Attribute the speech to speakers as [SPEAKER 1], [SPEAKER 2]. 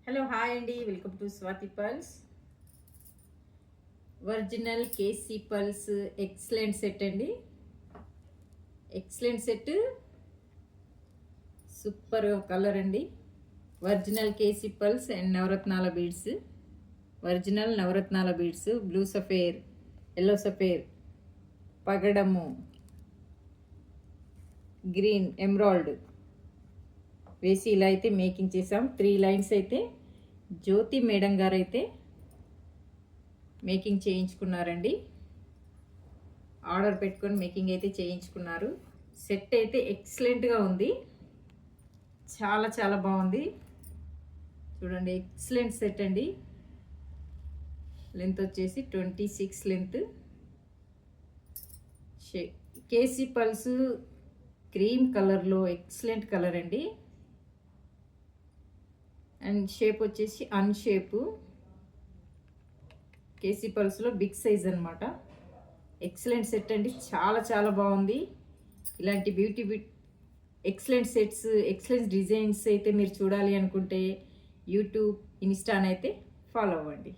[SPEAKER 1] Hello hi అండి, welcome to Swathi pearls. Original KC pearls excellent set అండి. Excellent set, super colour అండి. Original KC pearls and నవరత్నాల beads. Original నవరత్నాల beads, blue sapphire, yellow sapphire, పగడము, green emerald వేసి ఇలా అయితే మేకింగ్ చేసాం. 3 లైన్స్ అయితే జ్యోతి మేడం గారు అయితే మేకింగ్ చేయించుకున్నారండి. ఆర్డర్ పెట్టుకొని మేకింగ్ అయితే చేయించుకున్నారు. సెట్ అయితే ఎక్సలెంట్గా ఉంది, చాలా చాలా బాగుంది. చూడండి, ఎక్సలెంట్ సెట్ అండి. లెంత్ వచ్చేసి 26 లెంత్. కేసీ పల్స్ క్రీమ్ కలర్లో ఎక్సలెంట్ కలర్ అండి. అండ్ షేప్ వచ్చేసి అన్షేపు. కేసీ పల్స్లో బిగ్ సైజ్ అనమాట. ఎక్సలెంట్ సెట్ అండి, చాలా చాలా బాగుంది. ఇలాంటి beauty excellent sets, excellent designs అయితే మీరు చూడాలి అనుకుంటే యూట్యూబ్, ఇన్స్టానైతే ఫాలో అవ్వండి.